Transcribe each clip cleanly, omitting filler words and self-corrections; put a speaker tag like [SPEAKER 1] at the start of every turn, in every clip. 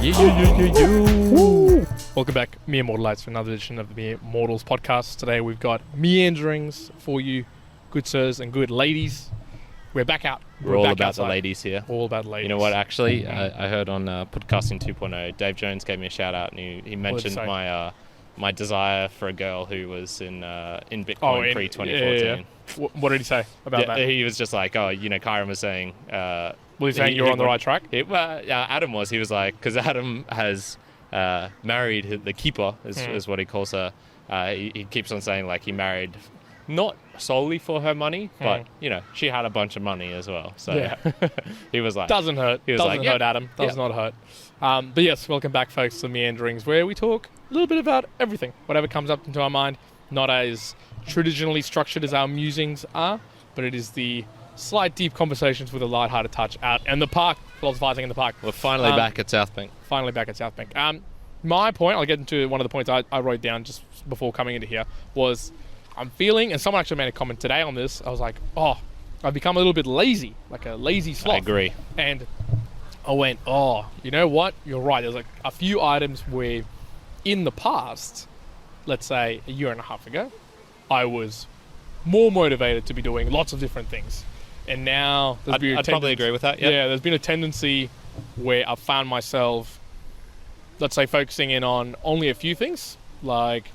[SPEAKER 1] Welcome back, Mere Mortalites, for another edition of the Mere Mortals podcast. Today we've got Meanderings for you, good sirs and good ladies. We're back out.
[SPEAKER 2] We're all
[SPEAKER 1] back
[SPEAKER 2] about
[SPEAKER 1] outside.
[SPEAKER 2] the ladies here.
[SPEAKER 1] All about ladies.
[SPEAKER 2] You know what, actually, I heard on Podcasting 2.0, Dave Jones gave me a shout out, and he mentioned my desire for a girl who was in Bitcoin pre-2014.
[SPEAKER 1] Yeah. What did he say about that?
[SPEAKER 2] He was just like, Kyron was saying...
[SPEAKER 1] was he saying you're on the right track?
[SPEAKER 2] Adam was. He was like, because Adam has married the keeper, is what he calls her. He keeps on saying, like, he married not solely for her money, but, she had a bunch of money as well. So he was like...
[SPEAKER 1] Doesn't hurt. Doesn't hurt, Adam. Does not hurt. But yes, welcome back, folks, to Meanderings, where we talk a little bit about everything, whatever comes up into our mind. Not as traditionally structured as our musings are, but it is the slight deep conversations with a light-hearted touch out in the park, philosophizing in the park.
[SPEAKER 2] We're finally back at South Bank.
[SPEAKER 1] My point, I'll get into one of the points I wrote down just before coming into here, was I'm feeling, and someone actually made a comment today on this, I was like, I've become a little bit lazy, like a lazy sloth.
[SPEAKER 2] I agree.
[SPEAKER 1] And I went, you know what? You're right. There's like a few items where in the past, let's say a year and a half ago, I was more motivated to be doing lots of different things. And now
[SPEAKER 2] I'd probably agree with that. Yep.
[SPEAKER 1] Yeah, there's been a tendency where I've found myself, let's say, focusing in on only a few things, like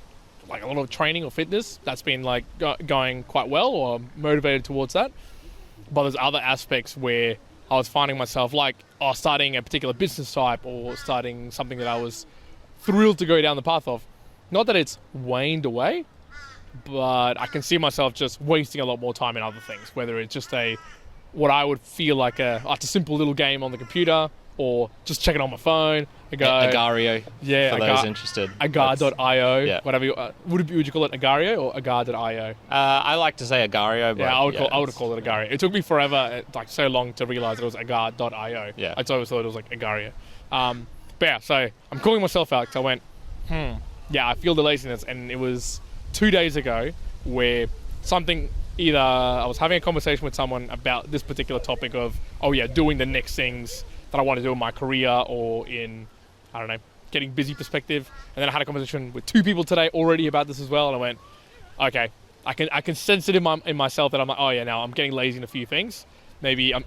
[SPEAKER 1] a lot of training or fitness. That's been like going quite well, or motivated towards that. But there's other aspects where I was finding myself like starting a particular business type or starting something that I was thrilled to go down the path of. Not that it's waned away, but I can see myself just wasting a lot more time in other things, whether it's just what I would feel like a simple little game on the computer, or just checking on my phone.
[SPEAKER 2] Agario.
[SPEAKER 1] Yeah,
[SPEAKER 2] for those interested.
[SPEAKER 1] Agar.io.
[SPEAKER 2] Yeah.
[SPEAKER 1] Whatever. Would you call it Agario or Agar.io?
[SPEAKER 2] I like to say Agario, but
[SPEAKER 1] I would call it Agario. It took me forever, like so long, to realize it was Agar.io.
[SPEAKER 2] Yeah.
[SPEAKER 1] I always thought it was like Agario. But yeah, so I'm calling myself out because I went, I feel the laziness, and it was 2 days ago where something, either I was having a conversation with someone about this particular topic of, doing the next things that I want to do in my career or in, I don't know, getting busy perspective. And then I had a conversation with two people today already about this as well. And I went, okay, I can sense it in myself that I'm like, now I'm getting lazy in a few things. Maybe I'm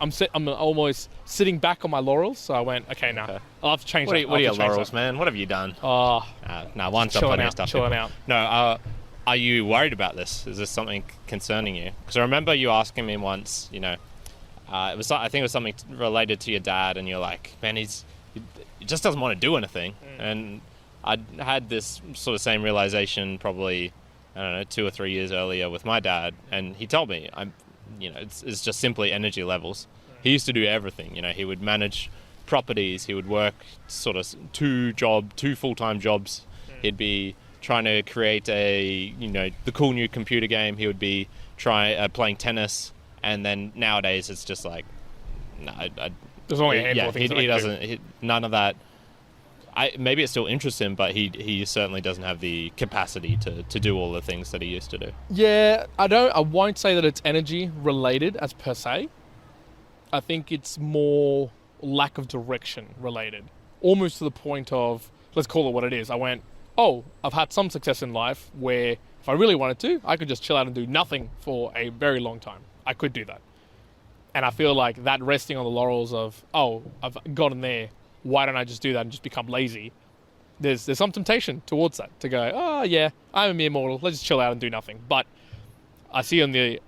[SPEAKER 1] almost sitting back on my laurels. So I went, okay, I'll have to change that.
[SPEAKER 2] What are your laurels, man? What have you done? Once I've plenty of stuff.
[SPEAKER 1] Chilling out.
[SPEAKER 2] No, are you worried about this? Is this something concerning you? Because I remember you asking me once, I think it was something related to your dad, and you're like, man, he just doesn't want to do anything. And I had this sort of same realization probably, 2 or 3 years earlier with my dad, and he told me, it's just simply energy levels. He used to do everything. He would manage properties, he would work sort of two full-time jobs. He'd be trying to create the cool new computer game. He would be playing tennis. And then nowadays it's just like,
[SPEAKER 1] there's only a handful of things.
[SPEAKER 2] He doesn't. None of that. Maybe it still interests him, but he certainly doesn't have the capacity to do all the things that he used to do.
[SPEAKER 1] Yeah, I won't say that it's energy related as per se. I think it's more lack of direction related, almost to the point of, let's call it what it is. I went, I've had some success in life where if I really wanted to, I could just chill out and do nothing for a very long time. I could do that. And I feel like that resting on the laurels of, I've gotten there, why don't I just do that and just become lazy? There's some temptation towards that, to go, I'm a mere mortal, let's just chill out and do nothing. But I see on the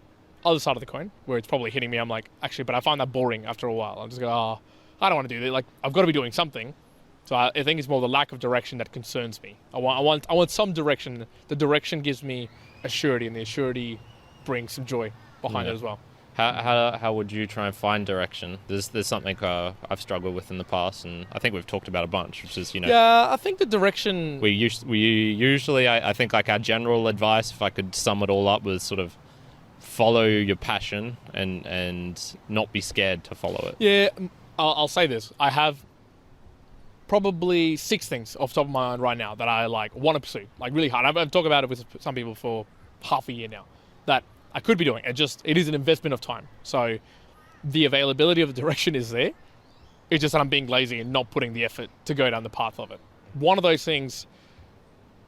[SPEAKER 1] other side of the coin, where it's probably hitting me, I'm like, actually, but I find that boring after a while. I'm just going, I don't want to do that. Like, I've got to be doing something. So I think it's more the lack of direction that concerns me. I want some direction. The direction gives me a surety, and the surety brings some joy behind it as well.
[SPEAKER 2] How would you try and find direction? There's something I've struggled with in the past, and I think we've talked about a bunch, which is,
[SPEAKER 1] Yeah, I think the direction...
[SPEAKER 2] We usually, I think, like, our general advice, if I could sum it all up, was sort of follow your passion and not be scared to follow it.
[SPEAKER 1] Yeah, I'll say this. I have probably 6 things off the top of my mind right now that I want to pursue, really hard. I've talked about it with some people for half a year now, that I could be doing. It is an investment of time. So the availability of the direction is there. It's just that I'm being lazy and not putting the effort to go down the path of it. One of those things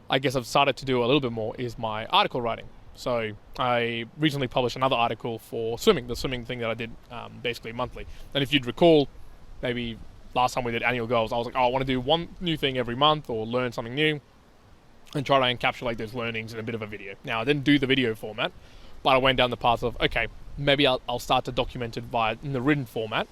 [SPEAKER 1] I guess I've started to do a little bit more is my article writing. So I recently published another article for swimming, the swimming thing that I did basically monthly. And if you'd recall, maybe last time we did annual goals, I was like, I want to do one new thing every month or learn something new and try to encapsulate those learnings in a bit of a video. Now, I didn't do the video format, but I went down the path of, okay, maybe I'll start to document it in the written format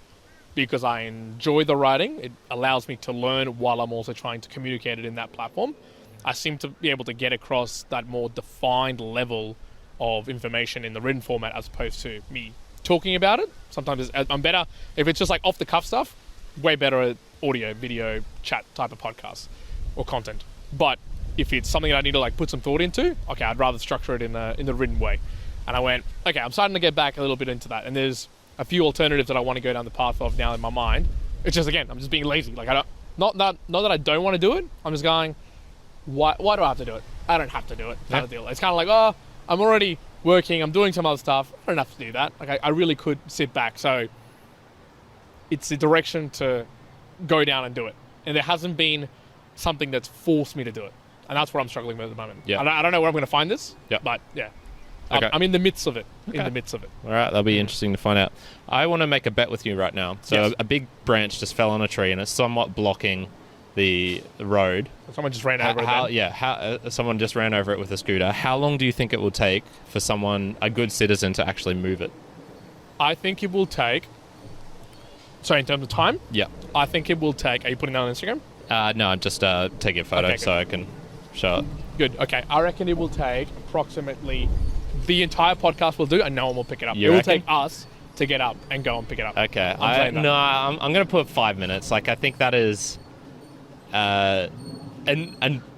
[SPEAKER 1] because I enjoy the writing. It allows me to learn while I'm also trying to communicate it in that platform. I seem to be able to get across that more defined level of information in the written format as opposed to me talking about it. Sometimes I'm better if it's just like off the cuff stuff, way better at audio, video, chat type of podcasts or content. But if it's something that I need to like put some thought into, okay, I'd rather structure it in the written way. And I went, okay, I'm starting to get back a little bit into that. And there's a few alternatives that I want to go down the path of now in my mind. It's just, again, I'm just being lazy. Like not that I don't want to do it. I'm just going, why do I have to do it? I don't have to do it. Kind of deal. It's kind of like, oh, I'm already working. I'm doing some other stuff. I don't have to do that. Like I really could sit back. So it's the direction to go down and do it. And there hasn't been something that's forced me to do it. And that's what I'm struggling with at the moment.
[SPEAKER 2] Yeah.
[SPEAKER 1] I don't know where I'm going to find this.
[SPEAKER 2] Yeah.
[SPEAKER 1] But yeah.
[SPEAKER 2] Okay.
[SPEAKER 1] I'm in the midst of it.
[SPEAKER 2] Okay.
[SPEAKER 1] In the midst of it.
[SPEAKER 2] All right, that'll be interesting to find out. I want to make a bet with you right now. So
[SPEAKER 1] Yes.
[SPEAKER 2] a big branch just fell on a tree and it's somewhat blocking the road.
[SPEAKER 1] Someone just ran over it then.
[SPEAKER 2] Yeah, someone just ran over it with a scooter. How long do you think it will take for a good citizen, to actually move it?
[SPEAKER 1] I think it will take... Sorry, in terms of time?
[SPEAKER 2] Yeah.
[SPEAKER 1] I think it will take... Are you putting that on Instagram?
[SPEAKER 2] No, I'm just taking a photo
[SPEAKER 1] Okay,
[SPEAKER 2] so I can show it.
[SPEAKER 1] Good. Okay. I reckon it will take approximately... The entire podcast will do and no one will pick it up.
[SPEAKER 2] You
[SPEAKER 1] it will
[SPEAKER 2] reckon?
[SPEAKER 1] take us to get up and go and pick it up.
[SPEAKER 2] Okay.
[SPEAKER 1] I'm saying that.
[SPEAKER 2] I'm going to put 5 minutes. Like, I think that is an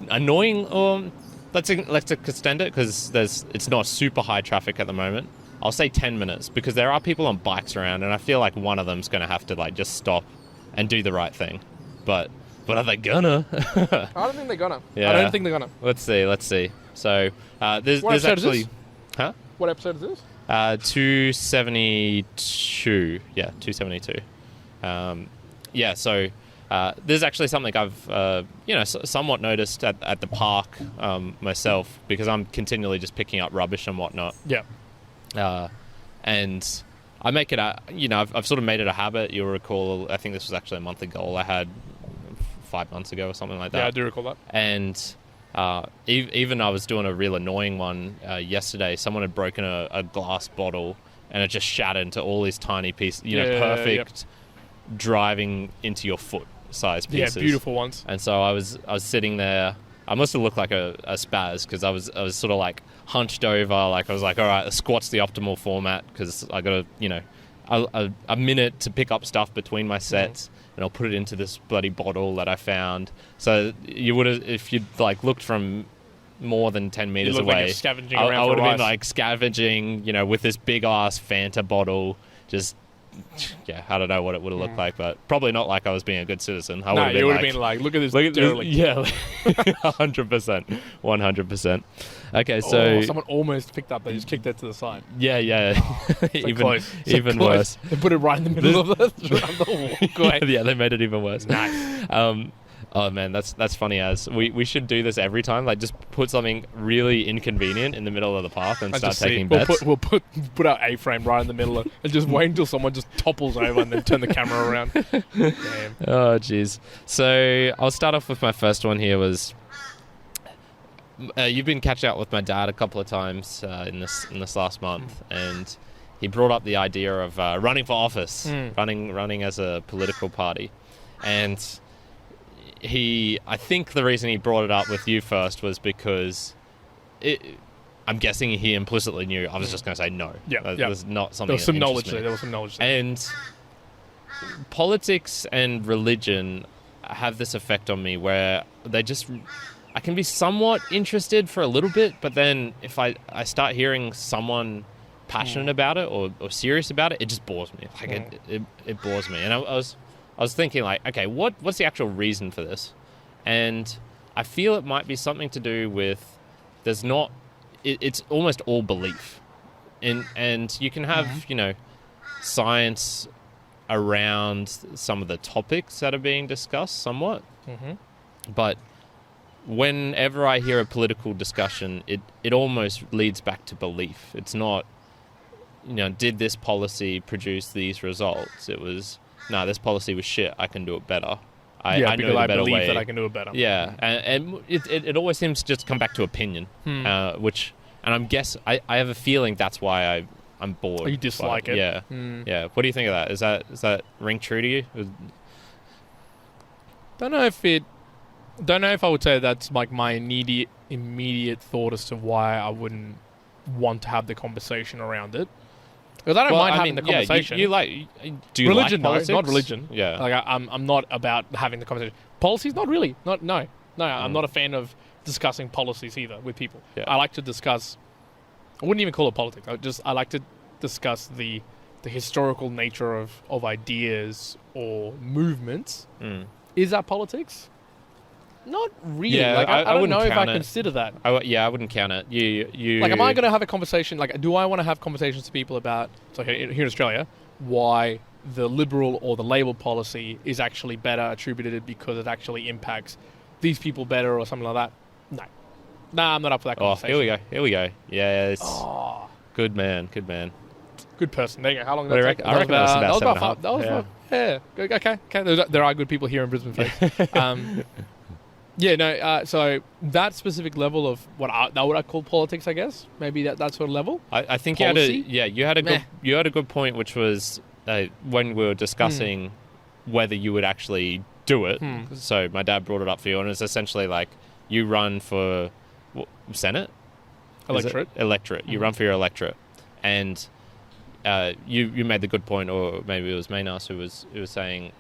[SPEAKER 2] annoying. Let's extend it because it's not super high traffic at the moment. I'll say 10 minutes because there are people on bikes around and I feel like one of them's going to have to like just stop and do the right thing. But are they gonna?
[SPEAKER 1] I don't think they're gonna.
[SPEAKER 2] Yeah.
[SPEAKER 1] I don't think they're gonna.
[SPEAKER 2] Let's see. So there's
[SPEAKER 1] What episode is
[SPEAKER 2] actually...
[SPEAKER 1] this?
[SPEAKER 2] Huh?
[SPEAKER 1] What episode is this?
[SPEAKER 2] 272. Yeah, 272. Yeah, so there's actually something I've somewhat noticed at the park myself because I'm continually just picking up rubbish and whatnot.
[SPEAKER 1] Yeah.
[SPEAKER 2] And I make it I've sort of made it a habit. You'll recall, I think this was actually a monthly goal I had 5 months ago or something like that.
[SPEAKER 1] Yeah, I do recall that.
[SPEAKER 2] And even I was doing a real annoying one yesterday. Someone had broken a glass bottle and it just shattered into all these tiny pieces, perfect driving into your foot size pieces.
[SPEAKER 1] Yeah, beautiful ones.
[SPEAKER 2] And so I was sitting there. I must have looked like a spaz because I was sort of like hunched over. Like I was like, all right, the squat's the optimal format because I got a minute to pick up stuff between my sets. And I'll put it into this bloody bottle that I found. So you would have, if you'd like looked from more than 10 meters away,
[SPEAKER 1] like you're scavenging around
[SPEAKER 2] I would
[SPEAKER 1] for
[SPEAKER 2] have been
[SPEAKER 1] rice.
[SPEAKER 2] like scavenging, with this big ass Fanta bottle. Just, I don't know what it would have looked like, but probably not like I was being a good citizen. I would have
[SPEAKER 1] you would have been like, look at this derelict.
[SPEAKER 2] Yeah, 100%, 100%. Okay, so
[SPEAKER 1] someone almost picked up. They just kicked it to the side.
[SPEAKER 2] yeah, even
[SPEAKER 1] close.
[SPEAKER 2] even
[SPEAKER 1] Close.
[SPEAKER 2] worse.
[SPEAKER 1] They put it right in the middle of the walkway.
[SPEAKER 2] Yeah, they made it even worse.
[SPEAKER 1] Nice.
[SPEAKER 2] Oh man, that's funny as we should do this every time. Like just put something really inconvenient in the middle of the path and start taking bets.
[SPEAKER 1] We'll put our A-frame right in the middle and just wait until someone just topples over and then turn the camera around. Damn.
[SPEAKER 2] Oh jeez. So I'll start off with my first one here. Was you've been catching up with my dad a couple of times in this last month, and he brought up the idea of running for office, running as a political party, and I think the reason he brought it up with you first was because I'm guessing he implicitly knew I was just going to say no.
[SPEAKER 1] Yeah,
[SPEAKER 2] There's not something.
[SPEAKER 1] There was some
[SPEAKER 2] that
[SPEAKER 1] knowledge
[SPEAKER 2] interests me.
[SPEAKER 1] there. There was some knowledge there.
[SPEAKER 2] And politics and religion have this effect on me where I can be somewhat interested for a little bit, but then if I start hearing someone passionate about it or serious about it, it just bores me. Like it bores me. And I was thinking like, okay, what's the actual reason for this? And I feel it might be something to do with it's almost all belief. And you can have, science around some of the topics that are being discussed somewhat. But whenever I hear a political discussion, it almost leads back to belief. It's not, did this policy produce these results? It was, this policy was shit. I can do it better. I know
[SPEAKER 1] because
[SPEAKER 2] the
[SPEAKER 1] I
[SPEAKER 2] better
[SPEAKER 1] believe
[SPEAKER 2] way.
[SPEAKER 1] that I can do it better.
[SPEAKER 2] Yeah, and it always seems to just come back to opinion, I have a feeling that's why I'm bored.
[SPEAKER 1] Oh, you dislike it.
[SPEAKER 2] Yeah, yeah. What do you think of that? Is that ring true to you?
[SPEAKER 1] Don't know if I would say that's like my immediate thought as to why I wouldn't want to have the conversation around it. Because I don't mind having the conversation.
[SPEAKER 2] Do you
[SPEAKER 1] religion,
[SPEAKER 2] like politics?
[SPEAKER 1] No, not religion.
[SPEAKER 2] Yeah.
[SPEAKER 1] Like I'm not about having the conversation. Policies, not really. No. I'm not a fan of discussing policies either with people.
[SPEAKER 2] Yeah.
[SPEAKER 1] I like to discuss. I wouldn't even call it politics. I like to discuss the historical nature of ideas or movements. Is that politics? Not really.
[SPEAKER 2] Yeah,
[SPEAKER 1] I don't know if I
[SPEAKER 2] count it.
[SPEAKER 1] consider that.
[SPEAKER 2] I wouldn't count it. You
[SPEAKER 1] Like, am I going to have a conversation? Like, do I want to have conversations to people about, so here in Australia, why the Liberal or the Labor policy is actually better attributed because it actually impacts these people better or something like that? No. Nah, I'm not up for that conversation.
[SPEAKER 2] Here we go. Yeah, good man.
[SPEAKER 1] Good person. There you go. How long
[SPEAKER 2] What
[SPEAKER 1] did
[SPEAKER 2] do
[SPEAKER 1] that
[SPEAKER 2] you
[SPEAKER 1] take?
[SPEAKER 2] reckon? I reckon that was about 7.5.
[SPEAKER 1] That was yeah. Okay. There are good people here in Brisbane, folks. So that specific level of what I call politics, I guess, maybe that sort of level.
[SPEAKER 2] I think
[SPEAKER 1] policy?
[SPEAKER 2] you had a good point, which was when we were discussing whether you would actually do it. So my dad brought it up for you, and it's essentially like you run for Senate, electorate. You run for your electorate, and you made the good point, or maybe it was Mainas who was saying.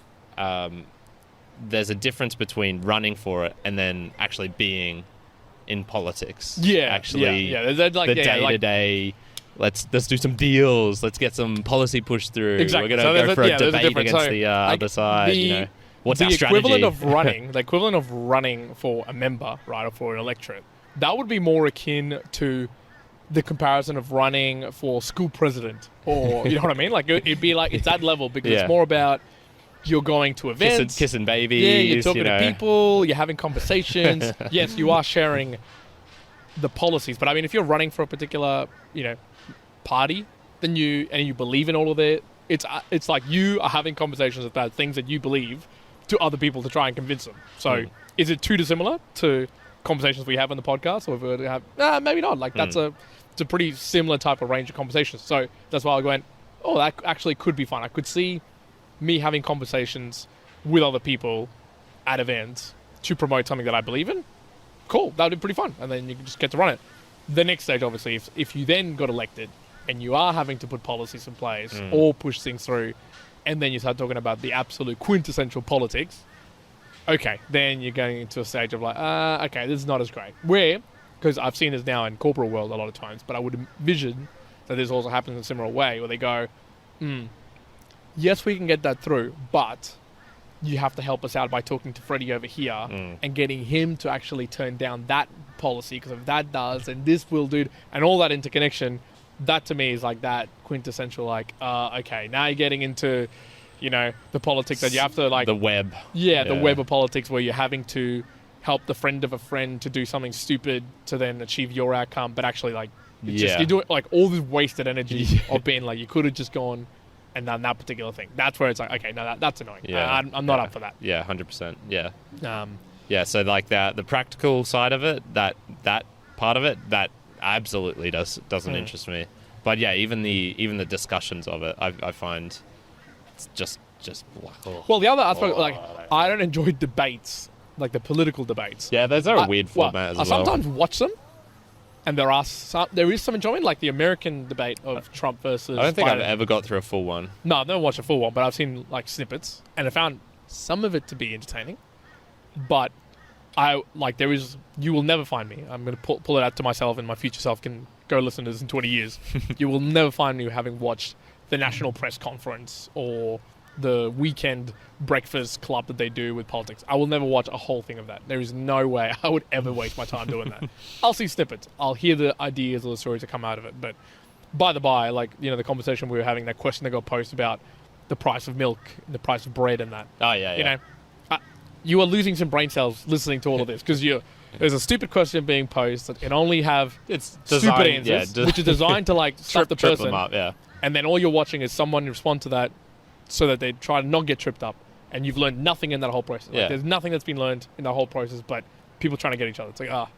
[SPEAKER 2] There's a difference between running for it and then actually being in politics.
[SPEAKER 1] Yeah,
[SPEAKER 2] actually,
[SPEAKER 1] the
[SPEAKER 2] day-to-day. Let's do some deals. Let's get some policy pushed through.
[SPEAKER 1] Exactly.
[SPEAKER 2] We're going to go for a debate against the other side. What's our strategy?
[SPEAKER 1] The equivalent of running for a member, right, or for an electorate, that would be more akin to the comparison of running for school president, or you know what I mean? Like it'd be like it's that level because it's more about. You're going to events.
[SPEAKER 2] Kissing babies.
[SPEAKER 1] Yeah, you're talking to people. You're having conversations. Yes, you are sharing the policies. But I mean, if you're running for a particular, party, then you believe in all of it, it's like you are having conversations about things that you believe to other people to try and convince them. So is it too dissimilar to conversations we have on the podcast? Or if we were to have, maybe not. Like it's a pretty similar type of range of conversations. So that's why I went, oh, that actually could be fun. I could see me having conversations with other people at events to promote something that I believe in. Cool, that would be pretty fun. And then you can just get to run it. The next stage, obviously, if you then got elected and you are having to put policies in place or push things through, and then you start talking about the absolute quintessential politics, okay, then you're going into a stage of like, okay, this is not as great. Because I've seen this now in corporate world a lot of times, but I would envision that this also happens in a similar way, where they go, yes, we can get that through, but you have to help us out by talking to Freddie over here and getting him to actually turn down that policy, because if that does, and this will do, and all that interconnection, that to me is like that quintessential, like, okay, now you're getting into, the politics that you have to like...
[SPEAKER 2] The web.
[SPEAKER 1] Yeah, the web of politics where you're having to help the friend of a friend to do something stupid to then achieve your outcome, but actually like, you're doing like all this wasted energy of being like, you could have just gone... and done that particular thing. That's where it's like, okay, no, that's annoying. Yeah, I'm not up for that.
[SPEAKER 2] Yeah, 100%. Yeah. So like the practical side of it, that part of it, that absolutely doesn't interest me. But yeah, even the discussions of it, I find it's just.
[SPEAKER 1] Well, the other aspect, I don't enjoy debates, like the political debates.
[SPEAKER 2] Yeah, those are a weird format as well.
[SPEAKER 1] I sometimes watch them. And there is some enjoyment, like the American debate of Trump versus
[SPEAKER 2] I don't think
[SPEAKER 1] Biden.
[SPEAKER 2] I've ever got through a full one.
[SPEAKER 1] No, I've never watched a full one, but I've seen like snippets, and I found some of it to be entertaining. But you will never find me. I'm going to pull it out to myself, and my future self can go listen to this in 20 years. You will never find me having watched the national press conference or the weekend breakfast club that they do with politics. I will never watch a whole thing of that. There is no way I would ever waste my time doing that. I'll see snippets. I'll hear the ideas or the stories that come out of it. But by the by, like, the conversation we were having, that question that got posted about the price of milk, the price of bread, and that.
[SPEAKER 2] Oh yeah,
[SPEAKER 1] You know, you are losing some brain cells listening to all of this because there's a stupid question being posed that can only have
[SPEAKER 2] it's
[SPEAKER 1] stupid
[SPEAKER 2] designed,
[SPEAKER 1] answers, which is designed to like stop the
[SPEAKER 2] trip
[SPEAKER 1] person.
[SPEAKER 2] them up, yeah.
[SPEAKER 1] And then all you're watching is someone respond to that so that they try to not get tripped up. And you've learned nothing in that whole process. Like, there's nothing that's been learned in that whole process but people trying to get each other. It's like,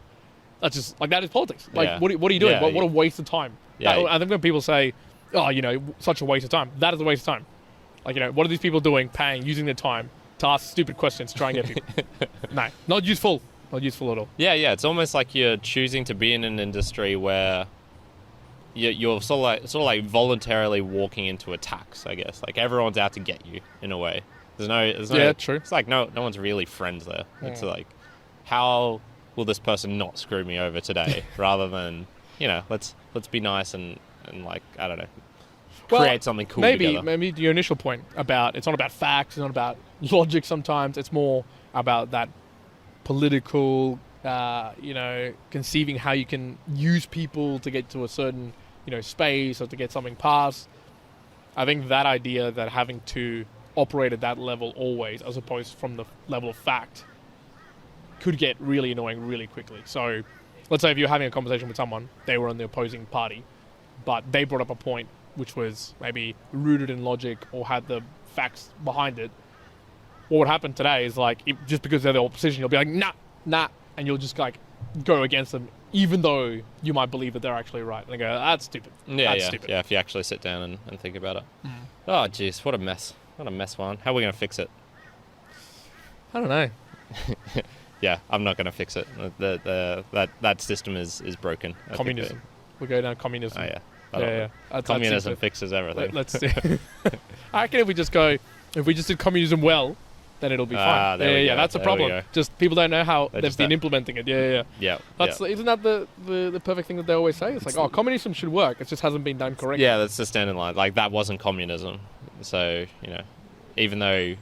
[SPEAKER 1] that's just, like, that is politics. Like, what are you doing? What a waste of time. I think when people say, such a waste of time, that is a waste of time. Like, what are these people doing, using their time to ask stupid questions to try and get people? No, not useful. Not useful at all.
[SPEAKER 2] Yeah, it's almost like you're choosing to be in an industry where you're sort of like voluntarily walking into attacks, I guess. Like, everyone's out to get you, in a way. There's no
[SPEAKER 1] true.
[SPEAKER 2] It's like no one's really friends there. It's like, how will this person not screw me over today? Rather than, let's be nice and like, I don't know, create something cool together.
[SPEAKER 1] Maybe your initial point about it's not about facts, it's not about logic sometimes, it's more about that political, conceiving how you can use people to get to a certain, space or to get something passed. I think that idea that having to operate at that level always, as opposed from the level of fact, could get really annoying really quickly. So let's say if you're having a conversation with someone, they were on the opposing party, but they brought up a point which was maybe rooted in logic or had the facts behind it. What would happen today is like, just because they're the opposition, you'll be like, nah, and you'll just like go against them, even though you might believe that they're actually right. And they go, that's stupid. Stupid.
[SPEAKER 2] Yeah, if you actually sit down and think about it. Oh, jeez, what a mess. What a mess, Juan. How are we going to fix it?
[SPEAKER 1] I don't know.
[SPEAKER 2] Yeah, I'm not going to fix it. That system is broken.
[SPEAKER 1] Communism. We'll go down communism.
[SPEAKER 2] Oh, yeah. Communism fixes everything.
[SPEAKER 1] Let's see. I reckon if we just did communism well, then it'll be fine. That's the problem. Just people don't know how they've been implementing it.
[SPEAKER 2] Yeah.
[SPEAKER 1] Isn't that the perfect thing that they always say? It's like, communism should work. It just hasn't been done correctly.
[SPEAKER 2] Yeah, that's the standard line. Like, that wasn't communism. So, even though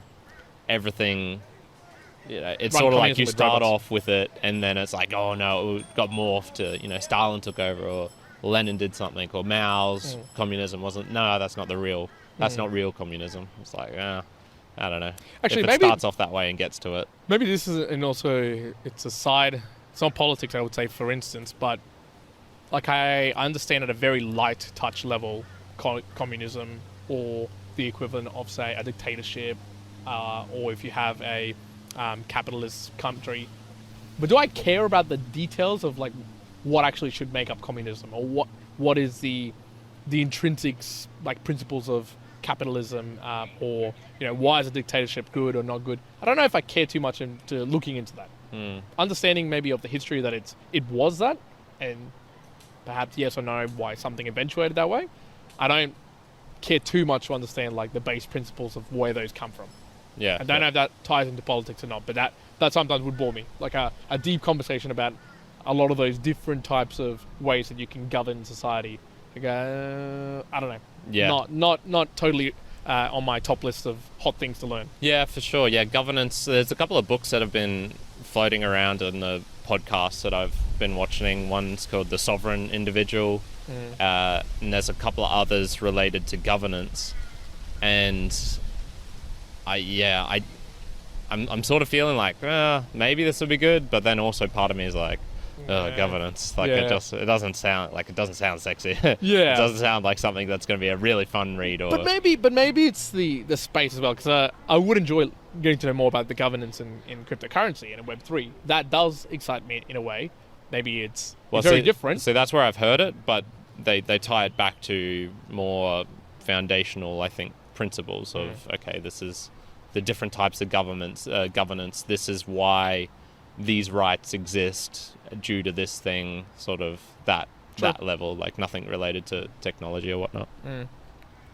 [SPEAKER 2] everything, it's sort of like you start off with it and then it's like, oh no, it got morphed to, Stalin took over or Lenin did something or Mao's communism wasn't. No, that's not real communism. It's like, I don't know.
[SPEAKER 1] Actually,
[SPEAKER 2] if it
[SPEAKER 1] maybe
[SPEAKER 2] starts off that way and gets to it.
[SPEAKER 1] Maybe this is, and also it's a side. It's not politics, I would say, for instance, but like I understand at a very light touch level, communism or the equivalent of, say, a dictatorship, or if you have a capitalist country. But do I care about the details of like what actually should make up communism, or what is the intrinsic like principles of capitalism, or why is a dictatorship good or not good? I don't know if I care too much into looking into that. Understanding maybe of the history that it was that, and perhaps yes or no why something eventuated that way. I don't care too much to understand like the base principles of where those come from.
[SPEAKER 2] Yeah,
[SPEAKER 1] I don't know if that ties into politics or not, but that sometimes would bore me. Like a deep conversation about a lot of those different types of ways that you can govern society. Like, I don't know.
[SPEAKER 2] Yeah.
[SPEAKER 1] Not totally on my top list of hot things to learn.
[SPEAKER 2] Yeah, for sure. Yeah, governance. There's a couple of books that have been floating around in the podcasts that I've been watching. One's called The Sovereign Individual, and there's a couple of others related to governance. And I'm sort of feeling like, maybe this will be good, but then also part of me is like, governance. Like it doesn't sound sexy. It doesn't sound like something that's going to be a really fun read. Or
[SPEAKER 1] but maybe it's the space as well, because I would enjoy getting to know more about the governance in cryptocurrency and in Web3. That does excite me in a way. Maybe it's very different.
[SPEAKER 2] So that's where I've heard it, but they tie it back to more foundational, I think, principles of okay, this is the different types of governance. This is why these rights exist due to this thing, sort of that level, like nothing related to technology or whatnot.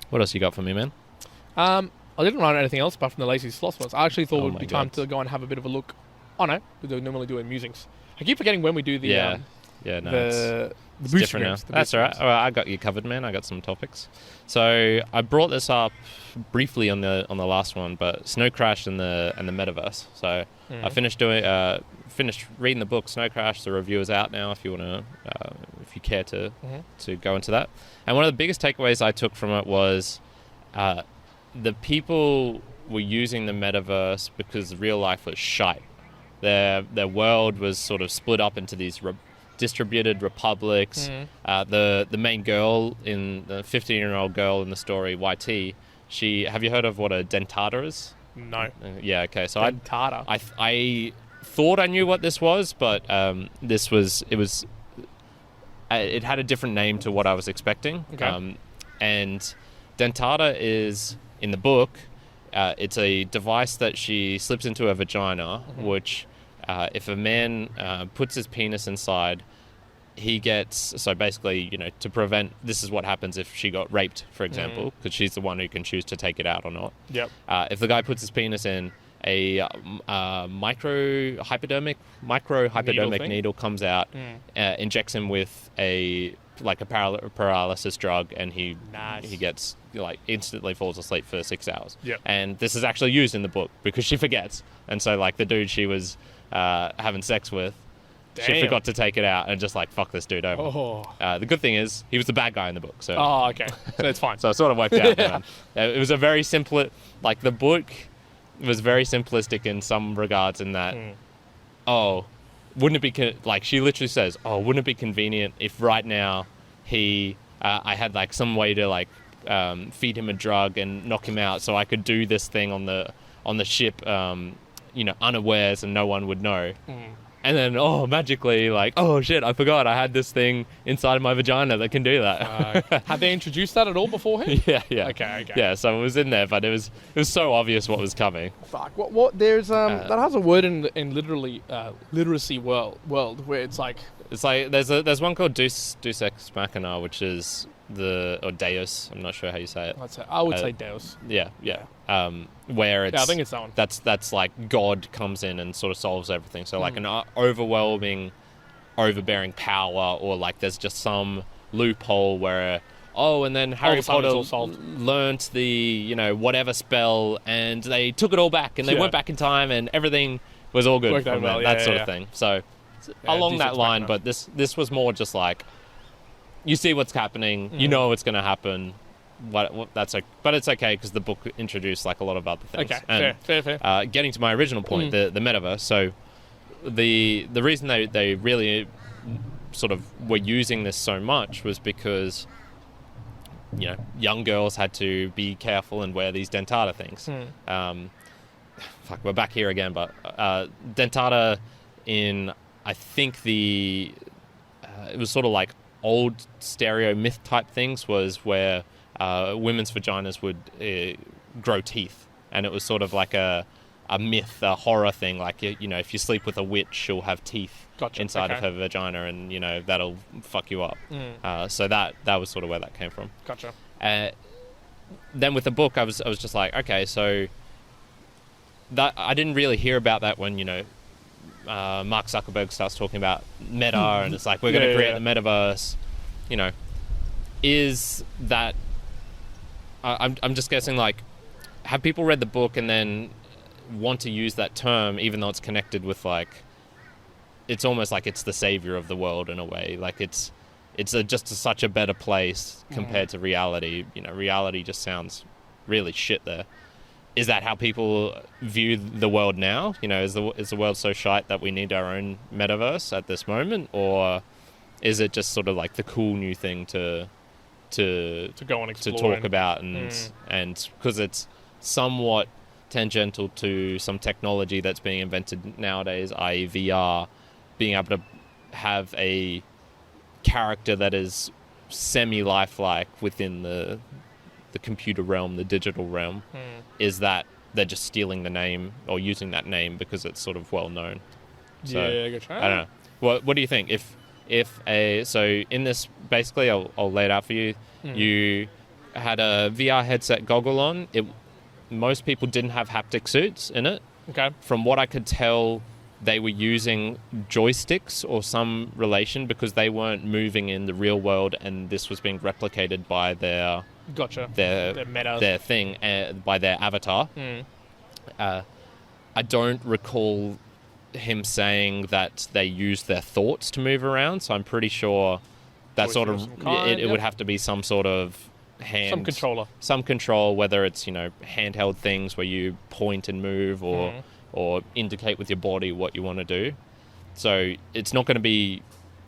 [SPEAKER 2] What else you got for me, man?
[SPEAKER 1] I didn't write anything else apart from the lazy sloth ones. I actually thought it would be time to go and have a bit of a look. Oh no, we normally do in musings. I keep forgetting when we do the the
[SPEAKER 2] different now. That's all right. I got you covered, man. I got some topics. So I brought this up briefly on the last one, but Snow Crash and the Metaverse. So I finished reading the book Snow Crash. The review is out now. If you want to, if you care to go into that. And one of the biggest takeaways I took from it was the people were using the metaverse because real life was shite. Their world was sort of split up into these distributed republics. The main girl, in the 15-year-old girl in the story, YT, have you heard of what a dentata is?
[SPEAKER 1] No.
[SPEAKER 2] Yeah, okay. So
[SPEAKER 1] Dentata.
[SPEAKER 2] I thought I knew what this was, but it had a different name to what I was expecting.
[SPEAKER 1] Okay.
[SPEAKER 2] And dentata is, in the book, it's a device that she slips into her vagina, which, if a man puts his penis inside, he gets... So basically, to prevent... This is what happens if she got raped, for example, because she's the one who can choose to take it out or not.
[SPEAKER 1] Yep.
[SPEAKER 2] If the guy puts his penis in, a micro-hypodermic needle comes out, injects him with a paralysis drug, and he gets instantly falls asleep for 6 hours.
[SPEAKER 1] Yep.
[SPEAKER 2] And this is actually used in the book because she forgets, and so the dude she was having sex with, she forgot to take it out and just fuck this dude over. The good thing is he was the bad guy in the book, so
[SPEAKER 1] okay, so it's fine.
[SPEAKER 2] so it sort of worked out. Man. It was a very simple, the book was very simplistic in some regards, in that wouldn't it be she literally says, wouldn't it be convenient if right now I had some way to feed him a drug and knock him out, so I could do this thing on the ship unawares and no one would know. And then, magically, shit, I forgot I had this thing inside of my vagina that can do that.
[SPEAKER 1] Have they introduced that at all beforehand?
[SPEAKER 2] Yeah.
[SPEAKER 1] Okay.
[SPEAKER 2] Yeah, so it was in there, but it was so obvious what was coming.
[SPEAKER 1] Fuck. What? There's that has a word in literally literacy world where it's like...
[SPEAKER 2] It's there's one called Deus Ex Machina, which is or Deus. I'm not sure how you say it.
[SPEAKER 1] I would say Deus.
[SPEAKER 2] Yeah. Where it's...
[SPEAKER 1] Yeah, I think it's that one.
[SPEAKER 2] That's God comes in and sort of solves everything. So an overwhelming, overbearing power, or there's just some loophole where... and then Harry Potter learnt the, whatever spell, and they took it all back, and they went back in time, and everything was all good from that sort of thing. So, along that line, but this was more just you see what's happening, you know what's going to happen. But it's okay, because the book introduced a lot of other things.
[SPEAKER 1] Okay,
[SPEAKER 2] and,
[SPEAKER 1] fair.
[SPEAKER 2] Getting to my original point, the metaverse. So, the reason they really sort of were using this so much was because... young girls had to be careful and wear these dentata things. We're back here again, but dentata in, I think it was sort of old stereo myth type things, was where women's vaginas would grow teeth, and it was sort of a myth, a horror thing, if you sleep with a witch, she'll have teeth inside of her vagina, and that'll fuck you up. So that was sort of where that came from.
[SPEAKER 1] Gotcha.
[SPEAKER 2] Then with the book, I was just okay, so that I didn't really hear about that when Mark Zuckerberg starts talking about meta, and it's we're going to create the metaverse. Is that... I'm just guessing, have people read the book and then want to use that term, even though it's connected with it's almost it's the savior of the world in a way. It's just such a better place compared to reality. Reality just sounds really shit there. Is that how people view the world now? Is the world so shite that we need our own metaverse at this moment, or is it just sort of the cool new thing to go and explore, to talk about, and because it's somewhat tangential to some technology that's being invented nowadays, i.e. VR, being able to have a character that is semi-lifelike within the computer realm, the digital realm, is that they're just stealing the name or using that name because it's sort of well known. So,
[SPEAKER 1] good try.
[SPEAKER 2] I don't know. What do you think? So in this, basically, I'll lay it out for you. You had a VR headset goggle on. Most people didn't have haptic suits in it.
[SPEAKER 1] Okay. From
[SPEAKER 2] what I could tell, they were using joysticks or some relation, because they weren't moving in the real world, and this was being replicated by their meta, their thing, by their avatar. I don't recall him saying that they used their thoughts to move around, so I'm pretty sure that sort of it would have to be some sort of hand...
[SPEAKER 1] Some
[SPEAKER 2] control, whether it's, handheld things where you point and move or indicate with your body what you want to do. So it's not going to be...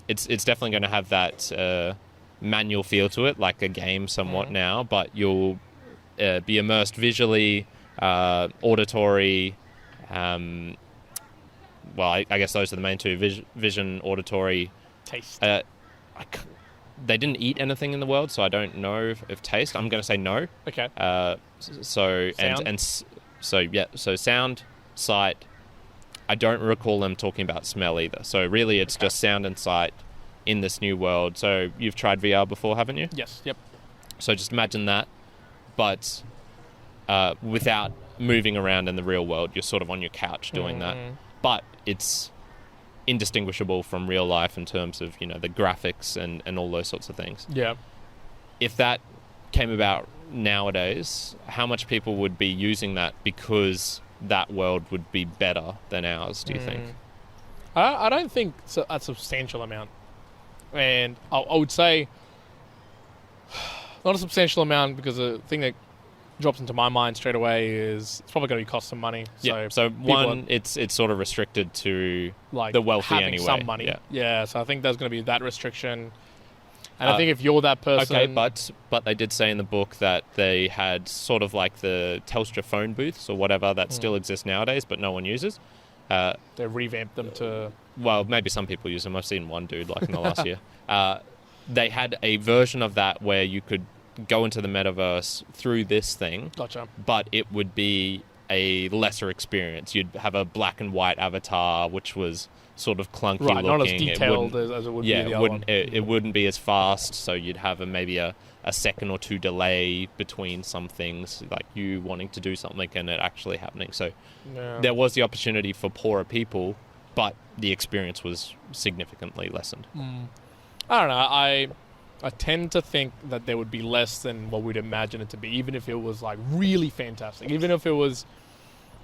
[SPEAKER 2] It's definitely going to have that manual feel to it, like a game somewhat now, but you'll be immersed visually, auditory... I guess those are the main two, vision, auditory...
[SPEAKER 1] Taste.
[SPEAKER 2] They didn't eat anything in the world, so I don't know if taste. I'm going to say no.
[SPEAKER 1] Okay.
[SPEAKER 2] So sound, sight. I don't recall them talking about smell either. So really, it's just sound and sight in this new world. So you've tried VR before, haven't you?
[SPEAKER 1] Yes. Yep.
[SPEAKER 2] So just imagine that, but without moving around in the real world. You're sort of on your couch doing that, but it's indistinguishable from real life in terms of, the graphics and all those sorts of things.
[SPEAKER 1] Yeah.
[SPEAKER 2] If that came about nowadays, how much people would be using that because that world would be better than ours, do you think?
[SPEAKER 1] I don't think a substantial amount. And I would say not a substantial amount, because the thing that drops into my mind straight away is it's probably going to cost some money.
[SPEAKER 2] So one, it's sort of restricted to the wealthy
[SPEAKER 1] having
[SPEAKER 2] anyway.
[SPEAKER 1] Some money. Yeah. So I think there's going to be that restriction. And I think if you're that person...
[SPEAKER 2] Okay, but they did say in the book that they had sort of like the Telstra phone booths or whatever that still exist nowadays, but no one uses.
[SPEAKER 1] They revamped them to...
[SPEAKER 2] Well, maybe some people use them. I've seen one dude like in the last year. They had a version of that where you could go into the metaverse through this thing.
[SPEAKER 1] Gotcha.
[SPEAKER 2] But it would be a lesser experience. You'd have a black and white avatar, which was sort of clunky looking.
[SPEAKER 1] Not as detailed as it would be the other one.
[SPEAKER 2] It wouldn't be as fast, so you'd have maybe a second or two delay between some things, like you wanting to do something and it actually happening. So there was the opportunity for poorer people, but the experience was significantly lessened.
[SPEAKER 1] I don't know. I tend to think that there would be less than what we'd imagine it to be, even if it was like really fantastic, even if it was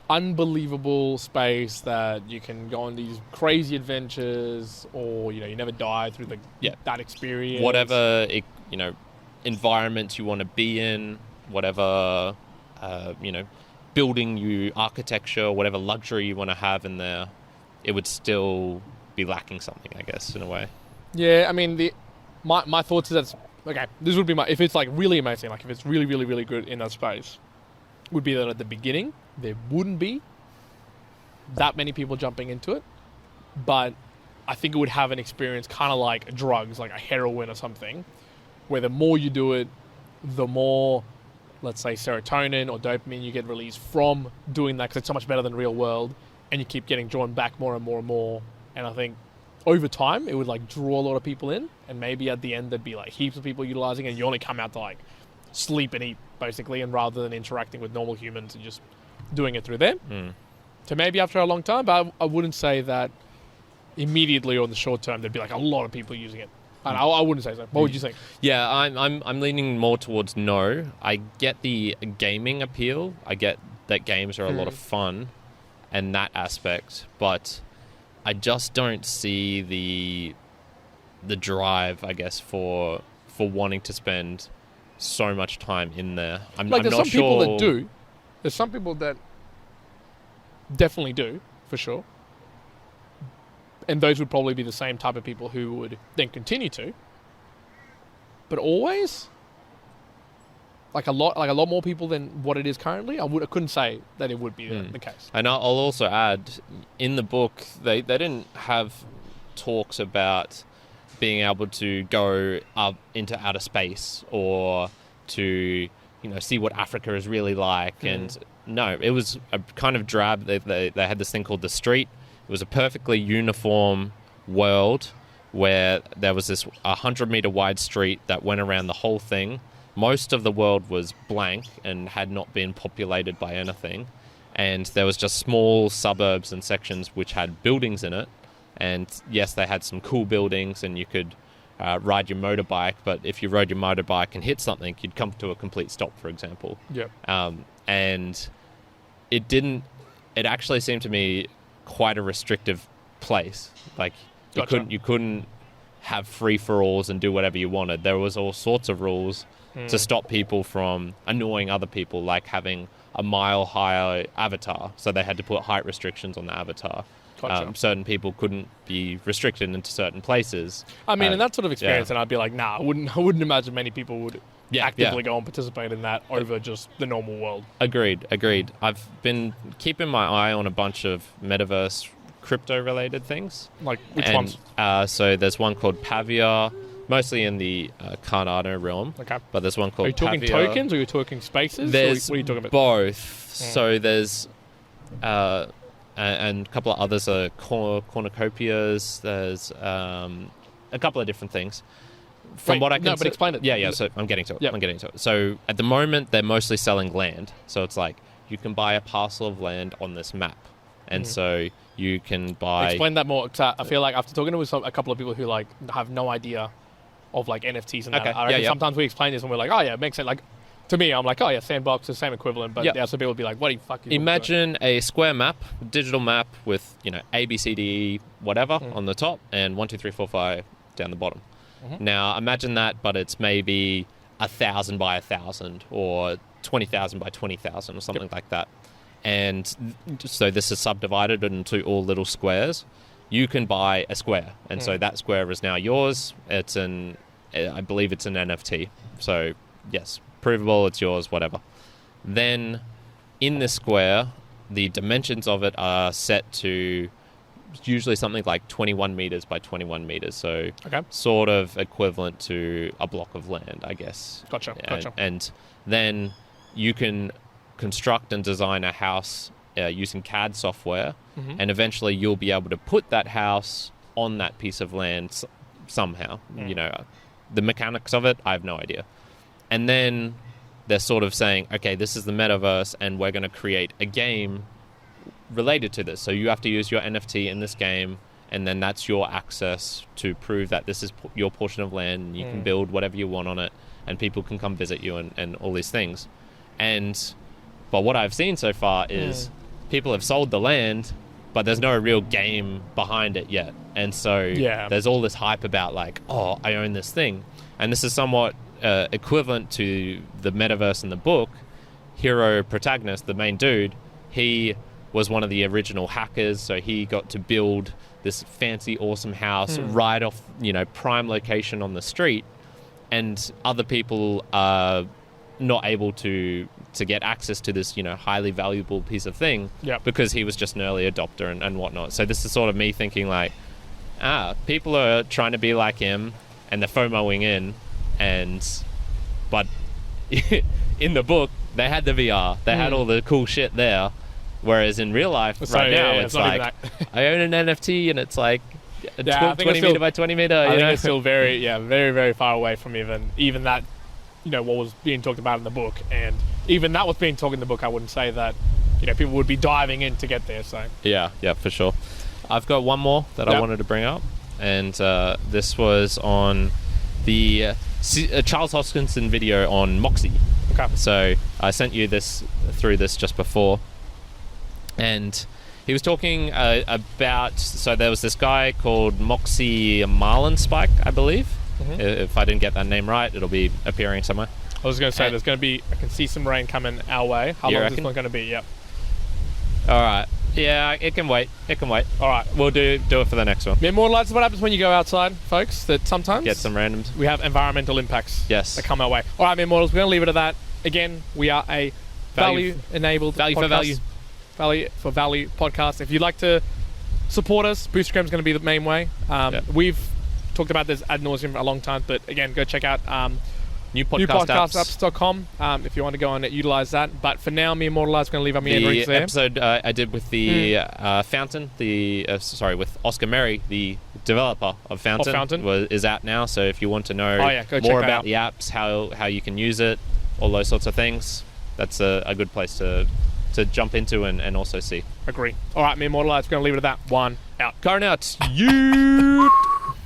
[SPEAKER 1] unbelievable space that you can go on these crazy adventures, or you never die through that experience.
[SPEAKER 2] Whatever environment you want to be in, whatever building architecture, whatever luxury you want to have in there, it would still be lacking something, I guess, in a way.
[SPEAKER 1] Yeah, I mean my thoughts is that's okay. This would be if it's like really amazing, like if it's really, really, really good in that space, would be that at the beginning there wouldn't be that many people jumping into it, but I think it would have an experience kind of like drugs, like a heroin or something, where the more you do it, the more, let's say, serotonin or dopamine you get released from doing that, because it's so much better than real world, and you keep getting drawn back more and more and more. And I think over time it would like draw a lot of people in, and maybe at the end there'd be like heaps of people utilizing it, and you only come out to like sleep and eat basically, and rather than interacting with normal humans and just doing it through them. So maybe after a long time, but I wouldn't say that immediately or in the short term there'd be like a lot of people using it. And I wouldn't say so. What would you think?
[SPEAKER 2] Yeah, I'm leaning more towards no. I get the gaming appeal. I get that games are a lot of fun and that aspect, but I just don't see the drive, I guess, for wanting to spend so much time in there. I'm not sure.
[SPEAKER 1] There's some people that do. There's some people that definitely do, for sure. And those would probably be the same type of people who would then continue to. But always, like a lot more people than what it is currently. I couldn't say that it would be the case.
[SPEAKER 2] And I'll also add, in the book, they didn't have talks about being able to go up into outer space or to see what Africa is really like. And no, it was a kind of drab. They had this thing called the street. It was a perfectly uniform world where there was this 100-meter wide street that went around the whole thing. Most of the world was blank and had not been populated by anything. And there was just small suburbs and sections which had buildings in it. And yes, they had some cool buildings and you could ride your motorbike. But if you rode your motorbike and hit something, you'd come to a complete stop, for example.
[SPEAKER 1] Yep.
[SPEAKER 2] And it actually seemed to me quite a restrictive place. Like you couldn't have free-for-alls and do whatever you wanted. There was all sorts of rules to stop people from annoying other people, like having a mile high avatar. So they had to put height restrictions on the avatar.
[SPEAKER 1] Gotcha.
[SPEAKER 2] Certain people couldn't be restricted into certain places.
[SPEAKER 1] I mean, in that sort of experience,
[SPEAKER 2] yeah.
[SPEAKER 1] and I'd be like, nah, I wouldn't imagine many people would actively go and participate in that over just the normal world.
[SPEAKER 2] Agreed. I've been keeping my eye on a bunch of Metaverse crypto-related things.
[SPEAKER 1] Like, which ones?
[SPEAKER 2] So there's one called Pavia, mostly in the Cardano realm.
[SPEAKER 1] Okay.
[SPEAKER 2] But there's one called
[SPEAKER 1] Are you talking
[SPEAKER 2] Pavia.
[SPEAKER 1] tokens or are you talking spaces?
[SPEAKER 2] There's
[SPEAKER 1] what are you talking about?
[SPEAKER 2] both. So there's... and a couple of others are cornucopias. There's a couple of different things. From what I can
[SPEAKER 1] but explain it.
[SPEAKER 2] Yeah, so I'm getting to it.
[SPEAKER 1] Yep.
[SPEAKER 2] I'm getting to it. So at the moment, they're mostly selling land. So it's like you can buy a parcel of land on this map. And so you can buy...
[SPEAKER 1] Explain that more. 'Cause I feel like after talking to a couple of people who like have no idea of like NFTs and that,
[SPEAKER 2] Okay.
[SPEAKER 1] I reckon sometimes we explain this and we're like, oh yeah, it makes sense. Like, to me, I'm like, oh yeah, Sandbox is the same equivalent, but some people would be like, what the fuck?
[SPEAKER 2] Imagine a square map, digital map with, A, B, C, D, E, whatever on the top, and 1, 2, 3, 4, 5 down the bottom. Now, imagine that, but it's maybe 1,000 by 1,000 or 20,000 by 20,000 or something like that. And so this is subdivided into all little squares. You can buy a square, and so that square is now yours. I believe it's an NFT. So, yes, provable, it's yours, whatever. Then, in this square, the dimensions of it are set to usually something like 21 meters by 21 meters. So, sort of equivalent to a block of land, I guess.
[SPEAKER 1] Gotcha.
[SPEAKER 2] And then you can construct and design a house using CAD software, and eventually you'll be able to put that house on that piece of land somehow. The mechanics of it, I have no idea. And then they're sort of saying, okay, this is the metaverse, and we're going to create a game related to this. So you have to use your NFT in this game, and then that's your access to prove that this is your portion of land, and you can build whatever you want on it, and people can come visit you and all these things. But what I've seen so far is people have sold the land, but there's no real game behind it yet. And so there's all this hype about like, oh, I own this thing. And this is somewhat equivalent to the metaverse in the book. Hero protagonist, the main dude, he was one of the original hackers, so he got to build this fancy, awesome house right off, prime location on the street, and other people are not able to get access to this, highly valuable piece of thing because he was just an early adopter and whatnot. So this is sort of me thinking like, people are trying to be like him, and they're FOMOing in, but in the book, they had the VR, they had all the cool shit there, whereas in real life, it's like, I own an NFT, and it's like 20 meter by 20 meter.
[SPEAKER 1] I think it's still very, very, very far away from even that, what was being talked about in the book, and even that was being talked in the book. I wouldn't say that, people would be diving in to get there. So
[SPEAKER 2] yeah, for sure. I've got one more that I wanted to bring up, and this was on the Charles Hoskinson video on Moxie.
[SPEAKER 1] Okay.
[SPEAKER 2] So I sent you this just before, and he was talking about. So there was this guy called Moxie Marlinspike, I believe. If I didn't get that name right, it'll be appearing somewhere.
[SPEAKER 1] I was going to say, there's going to be, I can see some rain coming our way. How long is this not going to be? Yep.
[SPEAKER 2] All right. Yeah, it can wait. All right. We'll do it for the next one.
[SPEAKER 1] Be more lights. What happens when you go outside, folks? That sometimes
[SPEAKER 2] get some randoms.
[SPEAKER 1] We have environmental impacts.
[SPEAKER 2] Yes.
[SPEAKER 1] That come our way. All right, Immortals, we're going to leave it at that. Again, we are a value-enabled
[SPEAKER 2] value
[SPEAKER 1] podcast.
[SPEAKER 2] Value
[SPEAKER 1] for value podcast. If you'd like to support us, Boostergram is going to be the main way. We've talked about this ad nauseum for a long time, but again, go check out newpodcastapps.com if you want to go and utilize that. But for now, me and Mortalize are going to leave our meanderings there.
[SPEAKER 2] The episode I did with the Fountain, with Oscar Merry, the developer of Fountain, is out now. So if you want to know more about the apps, how you can use it, all those sorts of things, that's a good place to jump into and also see.
[SPEAKER 1] Agree. All right, me and Mortalize, we're going to leave it at that. One out. Going out. You.